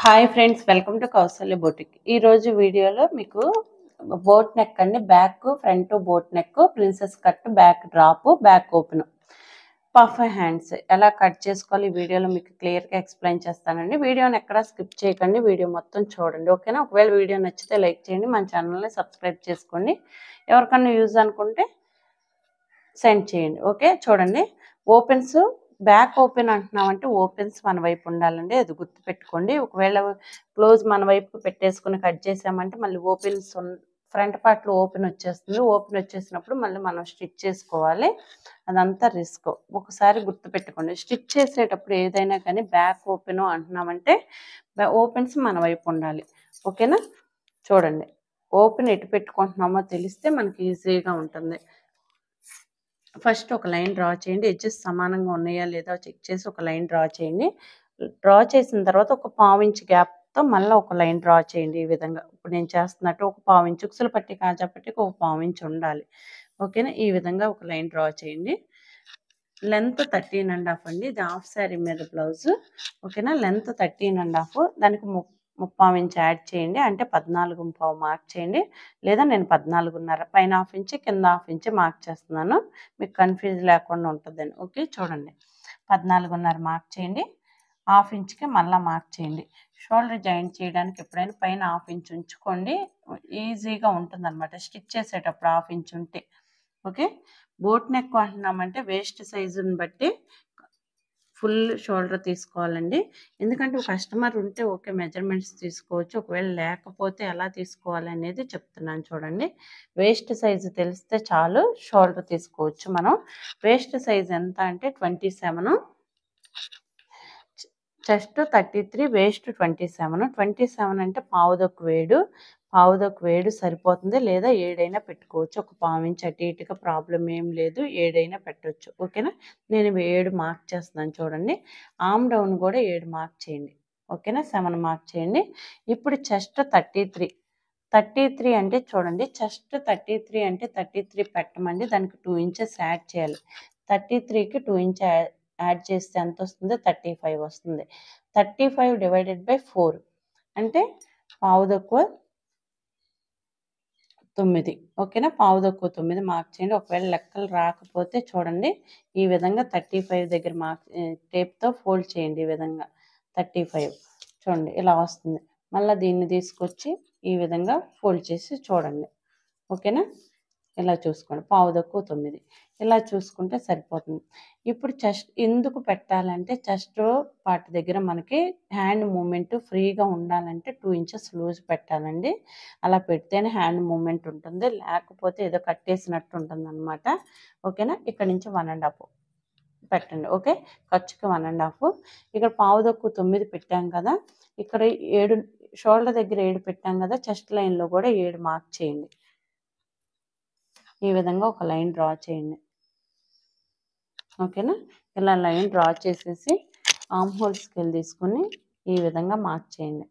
Hi friends, welcome to Kausalya boutique. ఈరోజు వీడియోలో మీకు బోట్ నెక్ అండి, back front boat neck, princess cut, back drop, back open, puff hands ఎలా cut చేసుకోవాలి ఈ వీడియోలో మీకు క్లియర్గా ఎక్స్ప్లెయిన్ చేస్తానండి. వీడియోని ఎక్కడా స్కిప్ చేయకండి, వీడియో మొత్తం చూడండి, ఓకేనా? ఒకవేళ వీడియో నచ్చితే లైక్ చేయండి, మన ఛానల్ని సబ్స్క్రైబ్ చేసుకోండి. ఎవరికన్నా యూజ్ అనుకుంటే సెండ్ చేయండి, ఓకే? చూడండి, ఓపెన్స్ బ్యాక్ ఓపెన్ అంటున్నామంటే ఓపెన్స్ మన వైపు ఉండాలండి, అది గుర్తుపెట్టుకోండి. ఒకవేళ క్లోజ్ మన వైపు పెట్టేసుకుని కట్ చేసామంటే మళ్ళీ ఓపెన్స్ ఫ్రంట్ పార్ట్లో ఓపెన్ వచ్చేస్తుంది. ఓపెన్ వచ్చేసినప్పుడు మళ్ళీ మనం స్టిచ్ చేసుకోవాలి, అదంతా రిస్క్. ఒకసారి గుర్తుపెట్టుకోండి, స్టిచ్ చేసేటప్పుడు ఏదైనా కానీ బ్యాక్ ఓపెన్ అంటున్నామంటే ఓపెన్స్ మన వైపు ఉండాలి, ఓకేనా? చూడండి, ఓపెన్ ఎటు పెట్టుకుంటున్నామో తెలిస్తే మనకి ఈజీగా ఉంటుంది. ఫస్ట్ ఒక లైన్ డ్రా చేయండి, ఎడ్జెస్ సమానంగా ఉన్నాయా లేదా చెక్ చేసి ఒక లైన్ డ్రా చేయండి. డ్రా చేసిన తర్వాత ఒక పావించి గ్యాప్తో మళ్ళీ ఒక లైన్ డ్రా చేయండి. ఈ విధంగా ఇప్పుడు నేను చేస్తున్నట్టు ఒక పావించి ఉక్సులు పట్టి కాజా పట్టికి ఒక పావించి ఉండాలి, ఓకేనా? ఈ విధంగా ఒక లైన్ డ్రా చేయండి. లెంత్ 13.5 అండి, ఇది హాఫ్ శారీ మీద బ్లౌజ్, ఓకేనా? లెంత్ 13.5, దానికి 3/4 ఇంచ్ యాడ్ చేయండి, అంటే 14.5 మార్క్ చేయండి. లేదా నేను 14.5, పైన హాఫ్ ఇంచ్ కింద హాఫ్ ఇంచ్ మార్క్ చేస్తున్నాను, మీకు కన్ఫ్యూజ్ లేకుండా ఉంటుందని, ఓకే? చూడండి, 14.5 మార్క్ చేయండి. హాఫ్ ఇంచ్కి మళ్ళీ మార్క్ చేయండి. షోల్డర్ జాయింట్ చేయడానికి ఎప్పుడైనా పైన హాఫ్ ఇంచ్ ఉంచుకోండి, ఈజీగా ఉంటుంది అనమాట స్టిచ్ చేసేటప్పుడు హాఫ్ ఇంచ్ ఉంటే, ఓకే? బోట్ నెక్ అంటున్నామంటే వేస్ట్ సైజుని బట్టి ఫుల్ షోల్డర్ తీసుకోవాలండి. ఎందుకంటే కస్టమర్ ఉంటే ఓకే మెజర్మెంట్స్ తీసుకోవచ్చు, ఒకవేళ లేకపోతే ఎలా తీసుకోవాలి అనేది చెప్తున్నాను. చూడండి, వేస్ట్ సైజు తెలిస్తే చాలు, షోల్డర్ తీసుకోవచ్చు మనం. వేస్ట్ సైజ్ ఎంత అంటే 27, చెస్ట్ 33, వేస్ట్ 27. 27 అంటే పావుదొక్కు వేడు సరిపోతుంది, లేదా 7 అయినా పెట్టుకోవచ్చు. ఒక పావించి అటు ఇటుగా ప్రాబ్లం ఏం లేదు, 7 అయినా పెట్టవచ్చు, ఓకేనా? నేను 7 మార్క్ చేస్తున్నాను. చూడండి, ఆమ్ డౌన్ కూడా 7 మార్క్ చేయండి, ఓకేనా? 7 మార్క్ చేయండి. ఇప్పుడు చెస్ట్ 33 అంటే చూడండి, చెస్ట్ 33 అంటే 33 పెట్టమండి, దానికి 2 ఇంచెస్ యాడ్ చేయాలి. 33కి 2 ఇంచ్ యాడ్ చేస్తే ఎంత వస్తుంది? 35 వస్తుంది. 35 డివైడెడ్ బై 4 అంటే పావుదక్కువ 9, ఓకేనా? పావుదక్కువ 9 మార్క్ చేయండి. ఒకవేళ లెక్కలు రాకపోతే చూడండి, ఈ విధంగా 35 దగ్గర మార్క్ టేప్తో ఫోల్డ్ చేయండి. ఈ విధంగా 35 చూడండి, ఇలా వస్తుంది. మళ్ళీ దీన్ని తీసుకొచ్చి ఈ విధంగా ఫోల్డ్ చేసి చూడండి, ఓకేనా? ఇలా చూసుకోండి, పావుదక్కువ 9, ఇలా చూసుకుంటే సరిపోతుంది. ఇప్పుడు చెస్ట్ ఎందుకు పెట్టాలంటే చెస్ట్ పార్ట్ దగ్గర మనకి హ్యాండ్ మూమెంట్ ఫ్రీగా ఉండాలంటే 2 ఇంచెస్ లూజ్ పెట్టాలండి. అలా పెడితేనే హ్యాండ్ మూమెంట్ ఉంటుంది, లేకపోతే ఏదో కట్టేసినట్టు ఉంటుంది అనమాట, ఓకేనా? ఇక్కడ నుంచి 1.5 పెట్టండి, ఓకే? ఖర్చుకి 1.5. ఇక్కడ పావుదక్కువ 9 పెట్టాం కదా, ఇక్కడ 7 షోల్డర్ దగ్గర 7 పెట్టాం కదా, చెస్ట్ లైన్లో కూడా 7 మార్క్ చేయండి. ఈ విధంగా ఒక లైన్ డ్రా చేయండి, ఓకేనా? ఇలా లైన్ డ్రా చేసేసి ఆర్మ్ హోల్ స్కేల్ తీసుకుని ఈ విధంగా మార్క్ చేయండి.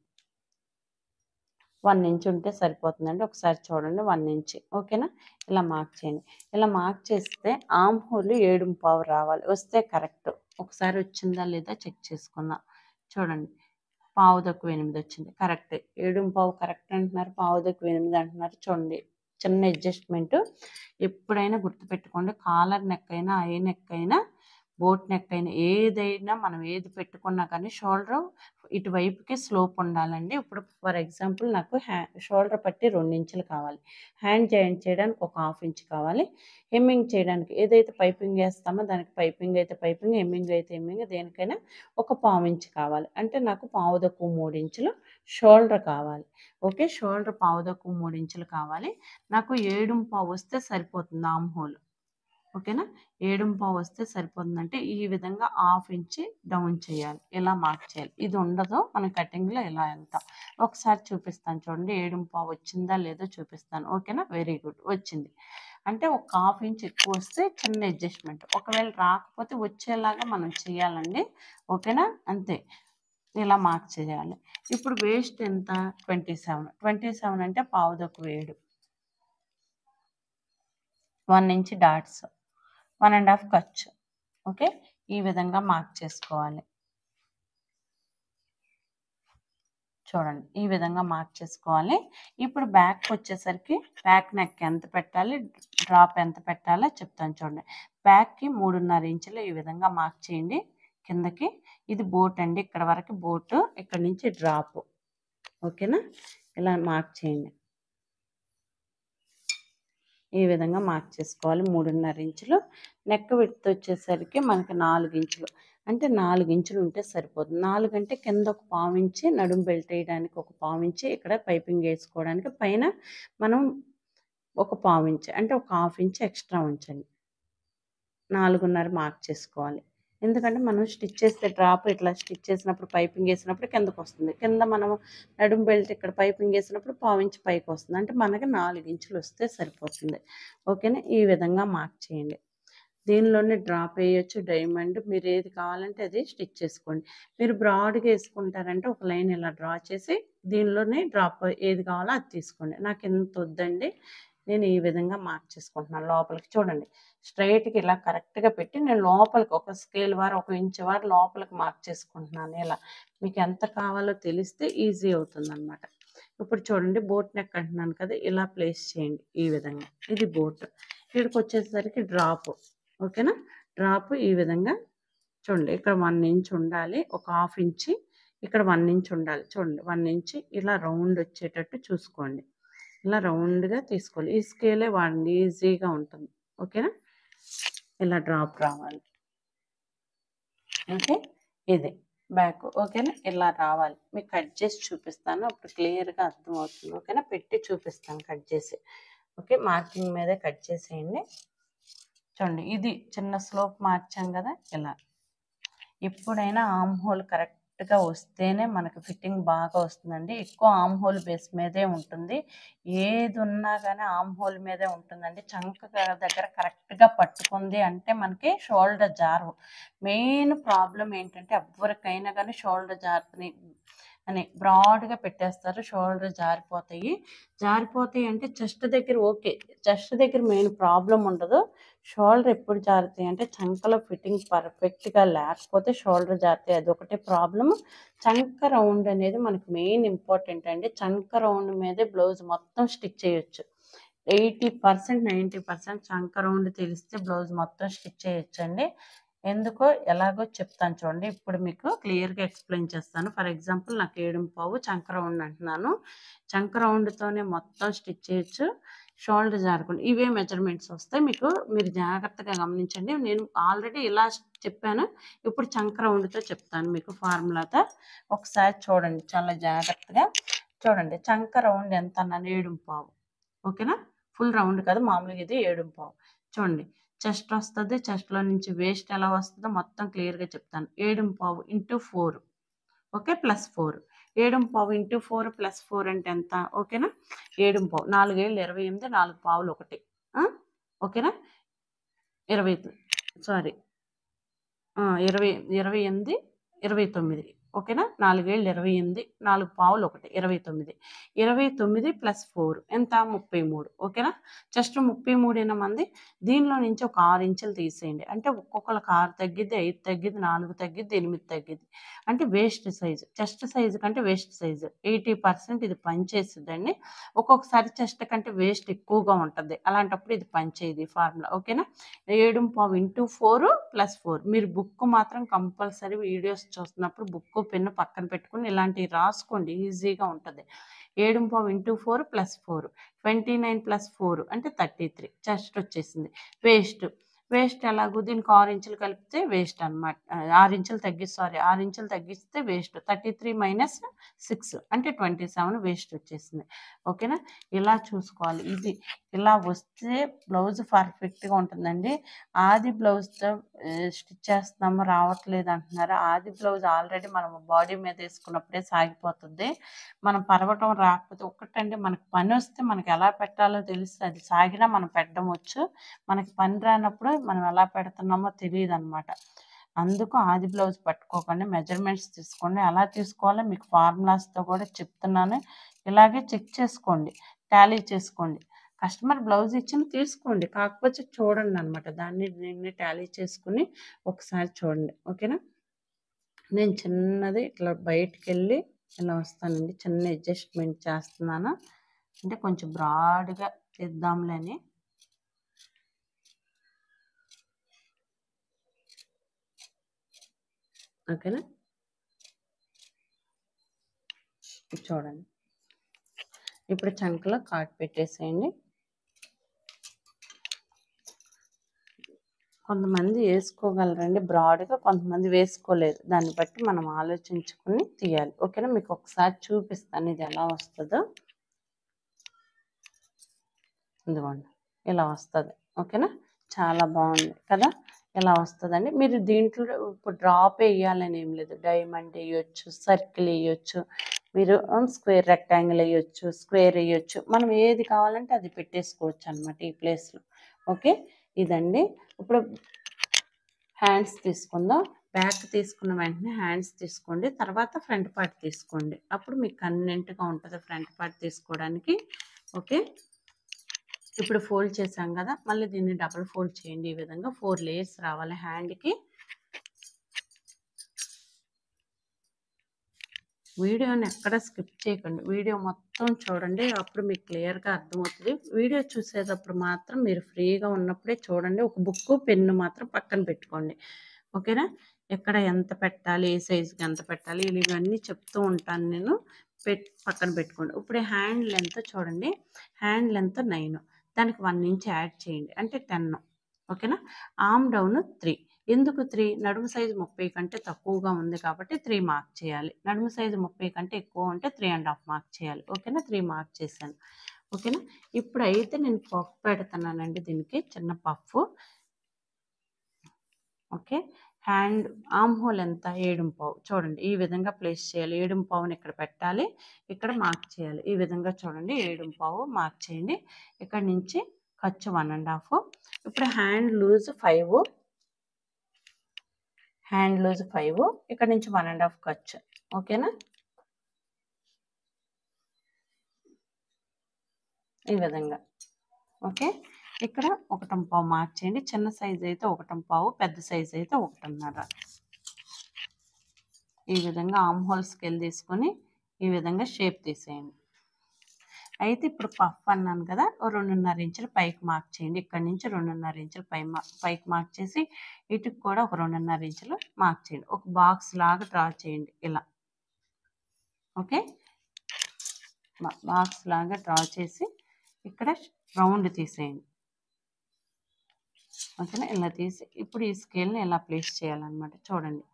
1 ఇంచ్ ఉంటే సరిపోతుందండి, ఒకసారి చూడండి, 1 ఇంచ్, ఓకేనా? ఇలా మార్క్ చేయండి. ఇలా మార్క్ చేస్తే ఆర్మ్ హోల్ 7.5 రావాలి, వస్తే కరెక్ట్. ఒకసారి వచ్చిందా లేదా చెక్ చేసుకుందాం. చూడండి, పావుదక్కువ 8 వచ్చింది, కరెక్ట్. 7.5 కరెక్ట్ అంటున్నారు, పావుదక్కువ 8 అంటున్నారు. చూడండి, చిన్న అడ్జస్ట్మెంట్. ఎప్పుడైనా గుర్తుపెట్టుకోండి, కాలర్ నెక్ అయినా, ఐ నెక్ అయినా, బోట్ నెక్ అయినా, ఏదైనా మనం ఏది పెట్టుకున్నా కానీ షోల్డర్ ఇటువైపుకి స్లోప్ ఉండాలండి. ఇప్పుడు ఫర్ ఎగ్జాంపుల్ నాకు షోల్డర్ పట్టి 2 ఇంచులు కావాలి, హ్యాండ్ జాయింట్ చేయడానికి ఒక హాఫ్ ఇంచ్ కావాలి, హెమ్మింగ్ చేయడానికి ఏదైతే పైపింగ్ వేస్తామో దానికి పైపింగ్ అయితే పైపింగ్, హెమ్మింగ్ అయితే హెమ్మింగ్, దేనికైనా ఒక పావు ఇంచ్ కావాలి. అంటే నాకు పావుదక్కువ 3 ఇంచులు షోల్డర్ కావాలి, ఓకే? షోల్డర్ పావుదక్కువ 3 ఇంచులు కావాలి. నాకు 7.5 వస్తే సరిపోతుంది ఆర్మ్ హోల్, ఓకేనా? 7.5 వస్తే సరిపోతుందంటే ఈ విధంగా హాఫ్ ఇంచ్ డౌన్ చేయాలి, ఇలా మార్క్ చేయాలి. ఇది ఉండదు మన కటింగ్లో, ఇలా వెళ్తాం. ఒకసారి చూపిస్తాను చూడండి, 7.5 వచ్చిందా లేదో చూపిస్తాను, ఓకేనా? వెరీ గుడ్, వచ్చింది. అంటే ఒక హాఫ్ ఇంచ్ ఎక్కువ వస్తే చిన్న అడ్జస్ట్మెంట్, ఒకవేళ రాకపోతే వచ్చేలాగా మనం చేయాలండి, ఓకేనా? అంతే, ఇలా మార్క్ చేయాలి. ఇప్పుడు వేస్ట్ ఎంత? 27 అంటే పావుదక్కువ 7, 1 ఇంచ్ డాట్స్, 1.5 ఖర్చు, ఓకే? ఈ విధంగా మార్క్ చేసుకోవాలి. చూడండి ఈ విధంగా మార్క్ చేసుకోవాలి. ఇప్పుడు బ్యాక్ వచ్చేసరికి బ్యాక్ నెక్ ఎంత పెట్టాలి, డ్రాప్ ఎంత పెట్టాలో చెప్తాను చూడండి. బ్యాక్కి 3.5 ఇంచులు ఈ విధంగా మార్క్ చేయండి కిందకి. ఇది బోట్ అండి, ఇక్కడ వరకు బోటు, ఇక్కడ నుంచి డ్రాప్. ఓకేనా, ఇలా మార్క్ చేయండి. ఈ విధంగా మార్క్ చేసుకోవాలి 3.5 ఇంచులు. నెక్ విడ్త్ వచ్చేసరికి మనకి 4 ఇంచులు, అంటే 4 ఇంచులు ఉంటే సరిపోతుంది. 4 అంటే కింద ఒక పావు ఇంచి, నడుము బెల్ట్ వేయడానికి ఒక పావు ఇంచి, ఇక్కడ పైపింగ్ వేసుకోవడానికి పైన మనం ఒక పావు ఇంచి, అంటే ఒక హాఫ్ ఇంచ్ ఎక్స్ట్రా ఉంచండి. 4.5 మార్క్ చేసుకోవాలి. ఎందుకంటే మనం స్టిచ్ చేస్తే డ్రాప్ ఇట్లా స్టిచ్ చేసినప్పుడు పైపింగ్ వేసినప్పుడు కిందకు వస్తుంది. కింద మనం నడుము బెల్ట్ ఇక్కడ పైపింగ్ వేసినప్పుడు పావు ఇంచ్ పైకి వస్తుంది, అంటే మనకి 4 ఇంచులు వస్తే సరిపోతుంది. ఓకేనా, ఈ విధంగా మార్క్ చేయండి. దీనిలోనే డ్రాప్ వేయొచ్చు, డైమండ్, మీరు ఏది కావాలంటే అది స్టిచ్ చేసుకోండి. మీరు బ్రాడ్గా వేసుకుంటారంటే ఒక లైన్ ఇలా డ్రా చేసి దీనిలోనే డ్రాప్ ఏది కావాలో అది తీసుకోండి. నాకు ఎంత వద్దండి, నేను ఈ విధంగా మార్క్ చేసుకుంటున్నాను. లోపలికి చూడండి, స్ట్రైట్కి ఇలా కరెక్ట్గా పెట్టి నేను లోపలికి ఒక స్కేల్ వారు 1 ఇంచ్ వారు లోపలికి మార్క్ చేసుకుంటున్నాను. ఇలా మీకు ఎంత కావాలో తెలిస్తే ఈజీ అవుతుంది అనమాట. ఇప్పుడు చూడండి, బోట్ నెక్ అంటున్నాను కదా, ఇలా ప్లేస్ చేయండి ఈ విధంగా. ఇది బోట్, ఇక్కడికి వచ్చేసరికి డ్రాప్. ఓకేనా, డ్రాప్ ఈ విధంగా చూడండి, ఇక్కడ 1 ఇంచ్ ఉండాలి, ఒక హాఫ్ ఇంచి ఇక్కడ 1 ఇంచ్ ఉండాలి. చూడండి 1 ఇంచ్ ఇలా రౌండ్ వచ్చేటట్టు చూసుకోండి. ఇలా రౌండ్గా తీసుకోవాలి. ఈ స్కేలే వాడండి, ఈజీగా ఉంటుంది. ఓకేనా, ఇలా డ్రాప్ రావాలి. ఓకే, ఇది బ్యాక్. ఓకేనా, ఇలా రావాలి. మీకు కట్ చేసి చూపిస్తాను, అప్పుడు క్లియర్గా అర్థమవుతుంది. ఓకేనా, పెట్టి చూపిస్తాను కట్ చేసి. ఓకే, మార్కింగ్ మీదే కట్ చేసేయండి. చూడండి, ఇది చిన్న స్లోప్ మార్చాం కదా, ఇలా. ఎప్పుడైనా ఆమ్ హోల్ కరెక్ట్గా వస్తేనే మనకి ఫిట్టింగ్ బాగా వస్తుందండి. ఎక్కువ ఆమ్ హోల్ బేస్ మీదే ఉంటుంది, ఏది ఉన్నా కానీ ఆమ్ హోల్ మీదే ఉంటుందండి. చంక దగ్గర కరెక్ట్గా పట్టుకుంది అంటే మనకి షోల్డర్ జారు. మెయిన్ ప్రాబ్లం ఏంటంటే ఎవరికైనా కానీ షోల్డర్ జారుతుంది అని బ్రాడ్గా పెట్టేస్తారు, షోల్డర్ జారిపోతాయి అంటే చెస్ట్ దగ్గర ఓకే, చెస్ట్ దగ్గర మెయిన్ ప్రాబ్లం ఉండదు. షోల్డర్ ఎప్పుడు జారుతాయి అంటే చంకలో ఫిట్టింగ్ పర్ఫెక్ట్గా లేకపోతే షోల్డర్ జారుతాయి, అదొకటే ప్రాబ్లమ్. చంక రౌండ్ అనేది మనకు మెయిన్ ఇంపార్టెంట్ అండి. చంక రౌండ్ మీదే బ్లౌజ్ మొత్తం స్టిచ్ చేయొచ్చు. 80% 90% చంక రౌండ్ తెలిస్తే బ్లౌజ్ మొత్తం స్టిచ్ చేయొచ్చు అండి. ఎందుకో ఎలాగో చెప్తాను చూడండి. ఇప్పుడు మీకు క్లియర్గా ఎక్స్ప్లెయిన్ చేస్తాను. ఫర్ ఎగ్జాంపుల్ నాకు 7.5 చంక రౌండ్ అంటున్నాను. చంక రౌండ్తోనే మొత్తం స్టిచ్ చేయొచ్చు, షోల్డర్ జారకుండా. ఇవే మెజర్మెంట్స్ వస్తాయి మీకు, మీరు జాగ్రత్తగా గమనించండి. నేను ఆల్రెడీ ఇలా చెప్పాను, ఇప్పుడు చంక రౌండ్తో చెప్తాను మీకు ఫార్ములాతో. ఒకసారి చూడండి చాలా జాగ్రత్తగా. చూడండి, చంక రౌండ్ ఎంత అన్నాను, 7.5. ఓకేనా, ఫుల్ రౌండ్ కాదు, మామూలుగా ఇది 7.5. చూడండి, చెస్ట్ వస్తుంది, చెస్ట్లో నుంచి వేస్ట్ ఎలా వస్తుందో మొత్తం క్లియర్గా చెప్తాను. 7.5 ఇంటూ 4, ఓకే, +4. 7.5 ఇంటూ 4 +4 అంటే ఎంత? ఓకేనా, 7.5, 4 ఏళ్ళు 28, 4 పావులు 1. ఓకేనా, 20 సారీ 28, 29. ఓకేనా, 4 ఏళ్ళు 28, 4 పావులు 1, 29. 29 + 4 ఎంత? 33. ఓకేనా, జస్ట్ 33 మంది. దీనిలో నుంచి ఒక 6 ఇంచులు తీసేయండి, అంటే ఒక్కొక్కరికి 6 తగ్గిద్ది, 5 తగ్గిద్ది, 4 తగ్గిద్ది, 8 తగ్గిద్ది. అంటే వేస్ట్ సైజు, చెస్ట్ సైజు కంటే వేస్ట్ సైజు 80% ఇది పనిచేస్తుందండి. ఒక్కొక్కసారి చెస్ట్ కంటే వేస్ట్ ఎక్కువగా ఉంటుంది, అలాంటప్పుడు ఇది పనిచేయదు ఫార్ములా. ఓకేనా, 7.5 ఇంటూ 4 + 4. మీరు బుక్ మాత్రం కంపల్సరీ వీడియోస్ చూస్తున్నప్పుడు బుక్ పెన్ను పక్కన పెట్టుకుని ఇలాంటివి రాసుకోండి, ఈజీగా ఉంటుంది. 7.5 ఇంటూ 4 + 4, 29 + 4 అంటే 33. చెస్ట్ వచ్చేసింది. వేస్ట్ ఎలాగో దీనికి 6 ఇంచులు కలిపితే వేస్ట్ అనమాట. 6 ఇంచులు 6 ఇంచులు తగ్గిస్తే వేస్ట్. 33 - 6 అంటే 27 వేస్ట్ వచ్చేసింది. ఓకేనా, ఇలా చూసుకోవాలి. ఇది ఇలా వస్తే బ్లౌజ్ పర్ఫెక్ట్గా ఉంటుందండి. ఆది బ్లౌజ్తో స్టిచ్ చేస్తున్నాము రావట్లేదు అంటున్నారు. ఆది బ్లౌజ్ ఆల్రెడీ మనం బాడీ మీద వేసుకున్నప్పుడే సాగిపోతుంది. మనం పరవటం రాకపోతే ఒక్కటండి, మనకు పని వస్తే మనకి ఎలా పెట్టాలో తెలిస్తే అది సాగినా మనం పెట్టడం వచ్చు, మనకి పని రానప్పుడు మనం ఎలా పెడుతున్నామో తెలియదు అనమాట. అందుకు ఆది బ్లౌజ్ పట్టుకోకండి, మెజర్మెంట్స్ తీసుకోండి. ఎలా తీసుకోవాలో మీకు ఫార్ములాస్తో కూడా చెప్తున్నాను. ఇలాగే చెక్ చేసుకోండి, టాలీ చేసుకోండి. కస్టమర్ బ్లౌజ్ ఇచ్చిన తీసుకోండి, కాకపోతే చూడండి అనమాట, దీన్ని టాలీ చేసుకుని ఒకసారి చూడండి. ఓకేనా, నేను చిన్నది ఇట్లా బయటికి వెళ్ళి ఇలా వస్తానండి. చిన్న అడ్జస్ట్మెంట్ చేస్తున్నాను, అంటే కొంచెం బ్రాడ్గా తెద్దాంలేని. ఓకేనా, చూడండి. ఇప్పుడు చంకలో కాట్ పెట్టేసేయండి. కొంతమంది వేసుకోగలరండి బ్రాడ్గా, కొంతమంది వేసుకోలేరు. దాన్ని బట్టి మనం ఆలోచించుకుని తీయాలి. ఓకేనా, మీకు ఒకసారి చూపిస్తాను ఇది ఎలా వస్తుందో. ఇదిగోండి ఇలా వస్తుంది. ఓకేనా, చాలా బాగుంది కదా. ఇలా వస్తుందండి. మీరు దీంట్లో ఇప్పుడు డ్రాప్ వేయాలని ఏం లేదు. డైమండ్ వేయొచ్చు, సర్కిల్ వేయొచ్చు, మీరు స్క్వేర్ రెక్టాంగిల్ వేయొచ్చు, స్క్వేర్ వేయొచ్చు. మనం ఏది కావాలంటే అది పెట్టేసుకోవచ్చు అనమాట ఈ ప్లేస్లో. ఓకే, ఇదండి. ఇప్పుడు హ్యాండ్స్ తీసుకుందాం. బ్యాక్ తీసుకున్న వెంటనే హ్యాండ్స్ తీసుకోండి, తర్వాత ఫ్రంట్ పార్ట్ తీసుకోండి. అప్పుడు మీకు కన్వీనియంట్గా ఉంటుంది ఫ్రంట్ పార్ట్ తీసుకోవడానికి. ఓకే, ఇప్పుడు ఫోల్డ్ చేసాం కదా, మళ్ళీ దీన్ని డబుల్ ఫోల్డ్ చేయండి. ఈ విధంగా 4 లేయర్స్ రావాలి హ్యాండ్కి. వీడియోని ఎక్కడ స్కిప్ చేయకండి, వీడియో మొత్తం చూడండి, అప్పుడు మీకు క్లియర్గా అర్థమవుతుంది. వీడియో చూసేటప్పుడు మాత్రం మీరు ఫ్రీగా ఉన్నప్పుడే చూడండి. ఒక బుక్ పెన్ను మాత్రం పక్కన పెట్టుకోండి. ఓకేనా, ఎక్కడ ఎంత పెట్టాలి, ఏ సైజుకి ఎంత పెట్టాలి, ఇవన్నీ చెప్తూ ఉంటాను నేను. పక్కన పెట్టుకోండి. ఇప్పుడు హ్యాండ్ లెంత్ చూడండి, హ్యాండ్ లెంత్ 9, దానికి 1 ఇంచ్ యాడ్ చేయండి, అంటే 10. ఓకేనా, ఆర్మ్ డౌన్ 3. ఎందుకు 3? నడుము సైజు 30 కంటే తక్కువగా ఉంది కాబట్టి 3 మార్క్ చేయాలి. నడుము సైజు 30 కంటే ఎక్కువ ఉంటే 3.5 మార్క్ చేయాలి. ఓకేనా, 3 మార్క్ చేశాను. ఓకేనా, ఇప్పుడైతే నేను పఫ్ పెడుతున్నానండి, దీనికి చిన్న puff. Okay, hand arm whole ఎంత? 7.5. చూడండి ఈ విధంగా ప్లేస్ చేయాలి. 7.5ని ఇక్కడ పెట్టాలి, ఇక్కడ మార్క్ చేయాలి. ఈ విధంగా చూడండి 7.5 మార్క్ చేయండి. ఇక్కడ నుంచి ఖర్చు 1.5. ఇప్పుడు హ్యాండ్ లూజ్ 5, హ్యాండ్ లూజ్ 5, ఇక్కడ నుంచి 1.5 ఖర్చు. ఓకేనా, ఈ విధంగా. ఓకే, ఇక్కడ 1.5 మార్క్ చేయండి. చిన్న సైజ్ అయితే 1.5, పెద్ద సైజ్ అయితే 1.5. ఈ విధంగా ఆర్మ్ హోల్ స్కేల్ తీసుకొని ఈ విధంగా షేప్ తీసేయండి. అయితే ఇప్పుడు పఫ్ అన్నాను కదా, 2.5 ఇంచులు పైకి మార్క్ చేయండి. ఇక్కడ నుంచి 2.5 ఇంచులు పైకి మార్క్ చేసి ఇటుకు కూడా ఒక 2.5 ఇంచులు మార్క్ చేయండి. ఒక బాక్స్ లాగా డ్రా చేయండి ఇలా. ఓకే, బాక్స్ లాగా డ్రా చేసి ఇక్కడ రౌండ్ తీసేయండి. ఓకేనా, ఇలా తీసి ఇప్పుడు ఈ స్కేల్ని ఇలా ప్లేస్ చేయాలన్నమాట. చూడండి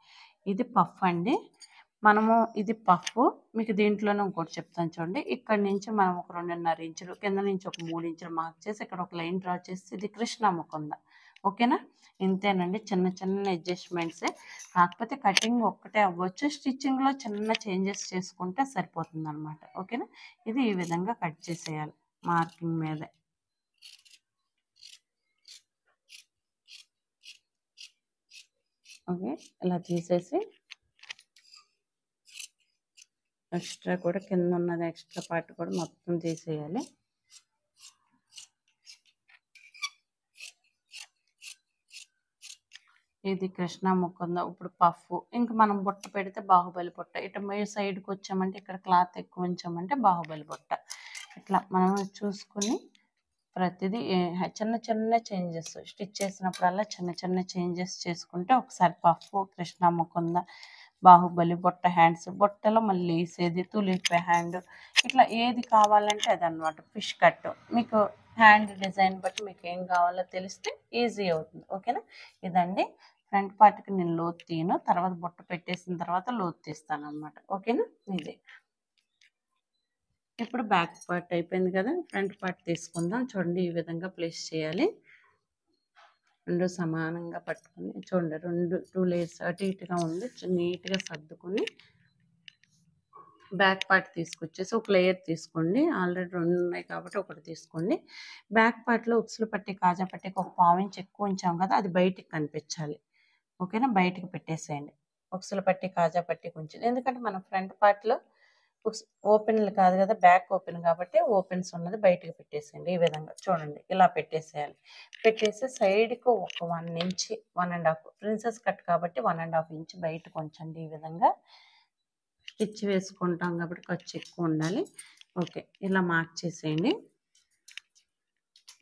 ఇది పఫ్ అండి. మనము ఇది పఫ్. మీకు దీంట్లోనే ఇంకోటి చెప్తాను చూడండి. ఇక్కడ నుంచి మనం ఒక 2.5 ఇంచులు, కింద నుంచి ఒక 3 ఇంచులు మార్క్ చేసి ఇక్కడ ఒక లైన్ డ్రా చేసి ఇది కృష్ణ ముకుంద. ఓకేనా, ఇంతేనండి, చిన్న చిన్న అడ్జస్ట్మెంట్సే. కాకపోతే కటింగ్ ఒక్కటే అవ్వచ్చు, స్టిచ్చింగ్లో చిన్న చేంజెస్ చేసుకుంటే సరిపోతుంది అనమాట. ఓకేనా, ఇది ఈ విధంగా కట్ చేసేయాలి మార్కింగ్ మీదే. ఓకే, ఇలా తీసేసి ఎక్స్ట్రా కూడా కింద ఉన్నది ఎక్స్ట్రా పార్ట్ కూడా మొత్తం తీసేయాలి. ఇది కృష్ణ ముకుంద. ఇప్పుడు పఫ్, ఇంకా మనం బుట్ట పెడితే బాహుబలి బుట్ట. ఇటు మీరు సైడ్కి వచ్చామంటే ఇక్కడ క్లాత్ ఎక్కువ ఉంచామంటే బాహుబలి బుట్ట. ఇట్లా మనం చూసుకుని ప్రతిదీ చిన్న చిన్న చేంజెస్ స్టిచ్ చేసినప్పుడల్లా చిన్న చిన్న చేంజెస్ చేసుకుంటే ఒకసారి పఫ్, కృష్ణ ముకుంద, బాహుబలి బుట్ట, హ్యాండ్స్, బుట్టలో మళ్ళీ వేసేది తులిప్ హ్యాండ్, ఇట్లా ఏది కావాలంటే అది అనమాట. ఫిష్ కట్, మీకు హ్యాండ్ డిజైన్ బట్టి మీకు ఏం కావాలో తెలిస్తే ఈజీ అవుతుంది. ఓకేనా, ఇదండి ఫ్రంట్ పార్ట్కి నేను లోతు తీయను, తర్వాత బుట్ట పెట్టేసిన తర్వాత లోతు తీస్తాను అనమాట. ఓకేనా, ఇదే. ఇప్పుడు బ్యాక్ పార్ట్ అయిపోయింది కదా, ఫ్రంట్ పార్ట్ తీసుకుందాం. చూడండి ఈ విధంగా ప్లేస్ చేయాలి. రెండు సమానంగా పట్టుకొని చూడండి, 2 లేయర్స్ అటు ఇటుగా ఉంది, నీట్గా సర్దుకొని బ్యాక్ పార్ట్ తీసుకొచ్చేసి ఒక లేయర్ తీసుకోండి. ఆల్రెడీ 2 ఉన్నాయి కాబట్టి ఒకటి తీసుకోండి. బ్యాక్ పార్ట్లో ఉక్సులు పట్టి కాజా పట్టికి ఒక 1/4 ఇంచ్ ఎక్కువ ఉంచాం కదా, అది బయటికి కనిపించాలి. ఓకేనా, బయటికి పెట్టేసేయండి. ఉక్సులు పట్టి కాజా పట్టి కొంచెం, ఎందుకంటే మనం ఫ్రంట్ పార్ట్లో ఓపెన్లు కాదు కదా, బ్యాక్ ఓపెన్ కాబట్టి ఓపెన్స్ ఉన్నది బయటికి పెట్టేసేయండి. ఈ విధంగా చూడండి ఇలా పెట్టేసేయాలి. పెట్టేసి సైడ్కి ఒక 1 ఇంచ్, 1.5, ప్రిన్సెస్ కట్ కాబట్టి 1.5 ఇంచ్ బయటకు ఉంచండి. ఈ విధంగా స్టిచ్ వేసుకుంటాం కాబట్టి ఖర్చు ఎక్కువ ఉండాలి. ఓకే, ఇలా మార్క్ చేసేయండి.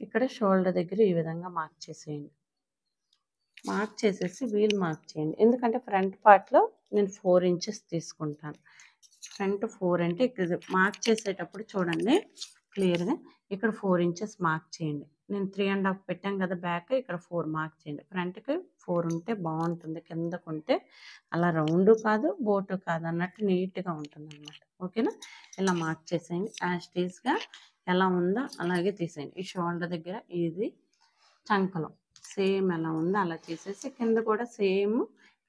ఇక్కడ షోల్డర్ దగ్గర ఈ విధంగా మార్క్ చేసేయండి. మార్క్ చేసేసి వీల్ మార్క్ చేయండి. ఎందుకంటే ఫ్రంట్ పార్ట్లో నేను 4 ఇంచెస్ తీసుకుంటాను. ఫ్రంట్ 4 అంటే ఇక్కడ మార్క్ చేసేటప్పుడు చూడండి క్లియర్గా, ఇక్కడ 4 ఇంచెస్ మార్క్ చేయండి. నేను 3.5 పెట్టాం కదా బ్యాక్, ఇక్కడ 4 మార్క్ చేయండి. ఫ్రంట్కి 4 ఉంటే బాగుంటుంది, కిందకు ఉంటే అలా రౌండ్ కాదు బోటు కాదు అన్నట్టు నీట్గా ఉంటుంది అన్నమాట. ఓకేనా, ఇలా మార్క్ చేసేయండి. యాజ్ టీజ్గా ఎలా ఉందో అలాగే తీసేయండి. ఈ షోల్డర్ దగ్గర ఇది చంకలో సేమ్ ఎలా ఉందో అలా చేసేసి కింద కూడా సేమ్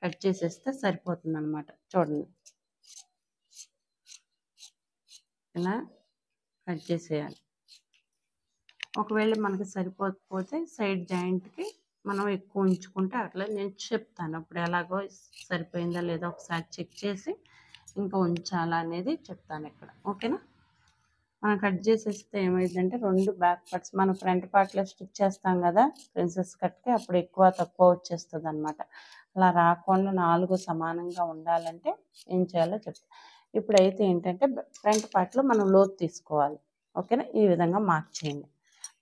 కట్ చేసేస్తే సరిపోతుంది అన్నమాట. చూడండి, ఇలా కట్ చేసేయాలి. ఒకవేళ మనకి సరిపోకపోతే సైడ్ జాయింట్కి మనం ఎక్కువ ఉంచుకుంటే అట్లా నేను చెప్తాను. అప్పుడు ఎలాగో సరిపోయిందా లేదా ఒకసారి చెక్ చేసి ఇంకా ఉంచాలా అనేది చెప్తాను ఇక్కడ. ఓకేనా, మనం కట్ చేసేస్తే ఏమైందంటే 2 బ్యాక్ పార్ట్స్ మనం ఫ్రంట్ పార్ట్లో స్టిచ్ చేస్తాం కదా ప్రిన్సెస్ కట్కి, అప్పుడు ఎక్కువ తక్కువ వచ్చేస్తుంది అనమాట. అలా రాకుండా 4 సమానంగా ఉండాలంటే ఏం చేయాలో చెప్తాను. ఇప్పుడైతే ఏంటంటే ఫ్రంట్ పార్ట్లో మనం లోతు తీసుకోవాలి. ఓకేనా, ఈ విధంగా మార్క్ చేయండి.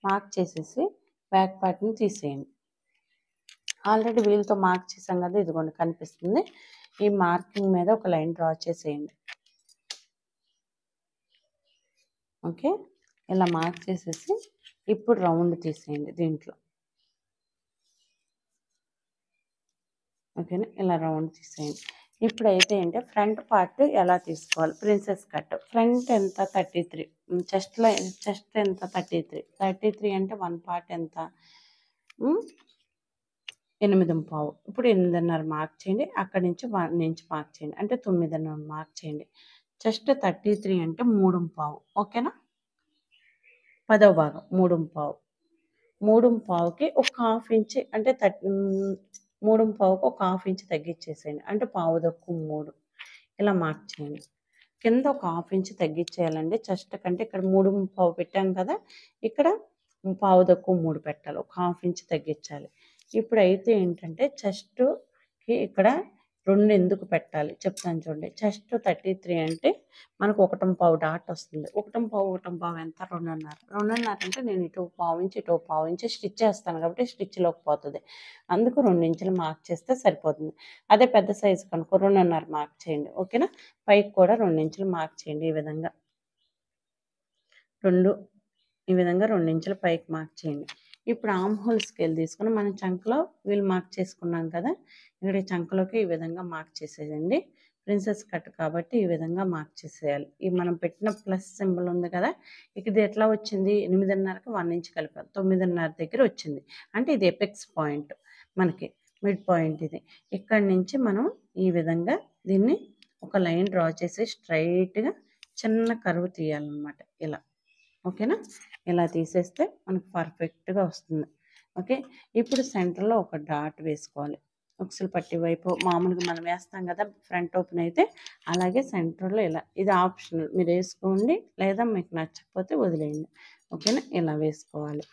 మార్క్ చేసేసి బ్యాక్ పార్ట్ని తీసేయండి. ఆల్రెడీ వీల్తో మార్క్ చేసాం కదా, ఇదిగోండి కనిపిస్తుంది. ఈ మార్కింగ్ మీద ఒక లైన్ డ్రా చేసేయండి. ఓకే, ఇలా మార్క్ చేసేసి ఇప్పుడు రౌండ్ తీసేయండి దీంట్లో. ఓకేనా, ఇలా రౌండ్ తీసేయండి. ఇప్పుడైతే ఏంటంటే ఫ్రంట్ పార్ట్ ఎలా తీసుకోవాలి. ప్రిన్సెస్ కట్ ఫ్రంట్ ఎంత 33, చెస్ట్ ఎంత 33 అంటే 1 పార్ట్ ఎంత 8.5. ఇప్పుడు 8.5 మార్క్ చేయండి. అక్కడి నుంచి 1 ఇంచ్ మార్క్ చేయండి, అంటే 9.5 మార్క్ చేయండి. చెస్ట్ 33 అంటే 3.5. ఓకేనా, 10వ భాగం 3.5. 3.5కి ఒక హాఫ్ ఇంచ్ అంటే 3.5కి ఒక హాఫ్ ఇంచ్ తగ్గించేసేయండి, అంటే 1/4 3. ఇలా మార్క్ చేయండి. కింద ఒక హాఫ్ ఇంచ్ తగ్గించేయాలండి. చెస్ట్ కంటే ఇక్కడ 3.5 పెట్టాం కదా, ఇక్కడ 1/4 3 పెట్టాలి, ఒక హాఫ్ ఇంచ్ తగ్గించాలి. ఇప్పుడైతే ఏంటంటే చెస్ట్కి ఇక్కడ 2 ఎందుకు పెట్టాలి చెప్తాను చూడండి. చెస్ట్ 33 అంటే మనకు 1.5 డాట్ వస్తుంది. 1.5 ఎంత 2.5 అంటే నేను ఇటు 1/4 ఇంచ్ ఇటు 1/4 ఇంచ్ స్టిచ్ చేస్తాను కాబట్టి స్టిచ్లోకి పోతుంది. అందుకు 2 ఇంచులు మార్క్ చేస్తే సరిపోతుంది. అదే పెద్ద సైజు కనుక 2.5 మార్క్ చేయండి. ఓకేనా, పైకి కూడా 2 ఇంచులు మార్క్ చేయండి. ఈ విధంగా 2 ఇంచుల పైకి మార్క్ చేయండి. ఇప్పుడు ఆర్మ్ హోల్ స్కేల్ తీసుకుని మనం చంకలో వీల్ మార్క్ చేసుకున్నాం కదా, ఇక్కడ చంకలోకి ఈ విధంగా మార్క్ చేసేయండి. ప్రిన్సెస్ కట్ కాబట్టి ఈ విధంగా మార్క్ చేసేయాలి. ఈ మనం పెట్టిన ప్లస్ సింబల్ ఉంది కదా, ఇది ఎట్లా వచ్చింది 8.5కి 1 ఇంచ్ కలిపాం, 9.5 దగ్గర వచ్చింది. అంటే ఇది ఎపెక్స్ పాయింట్, మనకి మిడ్ పాయింట్ ఇది. ఇక్కడి నుంచి మనం ఈ విధంగా దీన్ని ఒక లైన్ డ్రా చేసి స్ట్రైట్గా చిన్న కర్వ్ తీయాలన్నమాట ఇలా. ఓకేనా, ఇలా తీసేస్తే మనకు పర్ఫెక్ట్గా వస్తుంది. ఓకే, ఇప్పుడు సెంటర్లో ఒక డాట్ వేసుకోవాలి. ఉక్సులు పట్టి వైపు మామూలుగా మనం వేస్తాం కదా ఫ్రంట్ ఓపెన్ అయితే, అలాగే సెంటర్లో ఇలా. ఇది ఆప్షనల్, మీరు వేసుకోండి లేదా మీకు నచ్చకపోతే వదిలేయండి. ఓకేనా, ఇలా వేసుకోవాలి.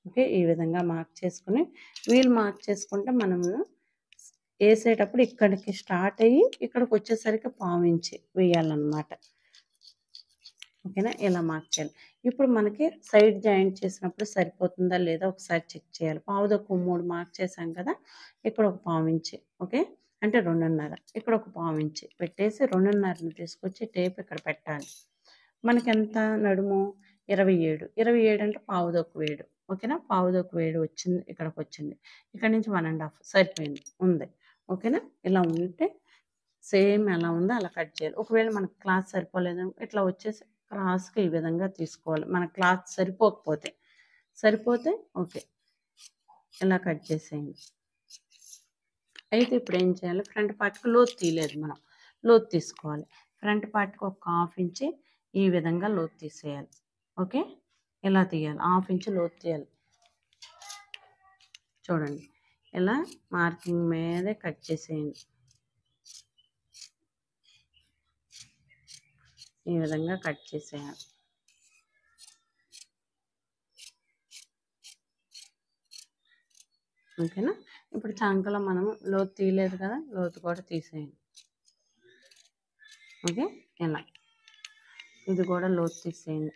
ఓకే, ఈ విధంగా మార్క్ చేసుకుని వీల్ మార్క్ చేసుకుంటే మనము వేసేటప్పుడు ఇక్కడికి స్టార్ట్ అయ్యి ఇక్కడికి వచ్చేసరికి 1/4 ఇంచ్ వేయాలన్నమాట. ఓకేనా, ఇలా మార్క్ చేయాలి. ఇప్పుడు మనకి సైడ్ జాయింట్ చేసినప్పుడు సరిపోతుందా లేదా ఒకసారి చెక్ చేయాలి. 1/4 మార్క్ చేసాం కదా, ఇక్కడ ఒక 1/4 ఇంచ్. ఓకే, అంటే 2.5. ఇక్కడ ఒక 1/4 ఇంచ్ పెట్టేసి 2.5ని తీసుకొచ్చి టేప్ ఇక్కడ పెట్టాలి. మనకి ఎంత నడుము 27 అంటే 1/4 ఓకేనా, 1/4 వచ్చింది, ఇక్కడికి వచ్చింది. ఇక్కడ నుంచి 1.5 సరిపోయింది ఉంది. ఓకేనా, ఇలా ఉంటే సేమ్ ఎలా ఉందో అలా కట్ చేయాలి. ఒకవేళ మనకు క్లాత్ సరిపోలేదు ఇట్లా వచ్చేసి క్రాస్గా ఈ విధంగా తీసుకోవాలి. మన క్లాత్ సరిపోతే ఓకే, ఇలా కట్ చేసేయండి. అయితే ఇప్పుడు ఏం చేయాలి, ఫ్రంట్ పార్ట్కి లోతు తీయలేదు, మనం లోతు తీసుకోవాలి. ఫ్రంట్ పార్ట్కి ఒక హాఫ్ ఇంచ్ ఈ విధంగా లోతు తీసేయాలి. ఓకే, ఇలా తీయాలి, హాఫ్ ఇంచ్ లోతు తీయాలి. చూడండి, ఇలా మార్కింగ్ మీదే కట్ చేసేయండి. ఈ విధంగా కట్ చేసేయాలి. ఓకేనా, ఇప్పుడు చంకలో మనం లోతు తీయలేదు కదా, లోతు కూడా తీసేయండి. ఓకే, ఇలా ఇది కూడా లోతు తీసేయండి.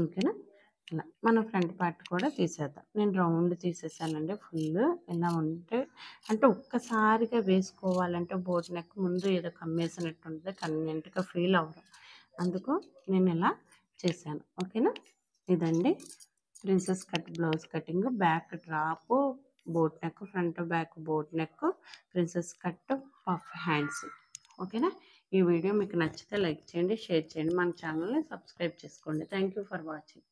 ఓకేనా, ఇలా మన ఫ్రంట్ పార్ట్ కూడా తీసేద్దాం. నేను రౌండ్ తీసేసానండి ఫుల్. ఇలా ఉంటే అంటే ఒక్కసారిగా వేసుకోవాలంటే బోట్ నెక్ ముందు ఏదో కమ్మేసినట్టు ఉంటుంది, కన్వీనియంట్గా ఫీల్ అవ్వదు. అందుకు నేను ఇలా చేశాను. ఓకేనా, ఇదండి princess cut blouse cutting. Back drop, boat neck, front back boat neck, princess cut, puff hands. ఓకేనా, ఈ వీడియో మీకు నచ్చితే లైక్ చేయండి, షేర్ చేయండి, మన ఛానల్ని సబ్స్క్రైబ్ చేసుకోండి. Thank you for watching.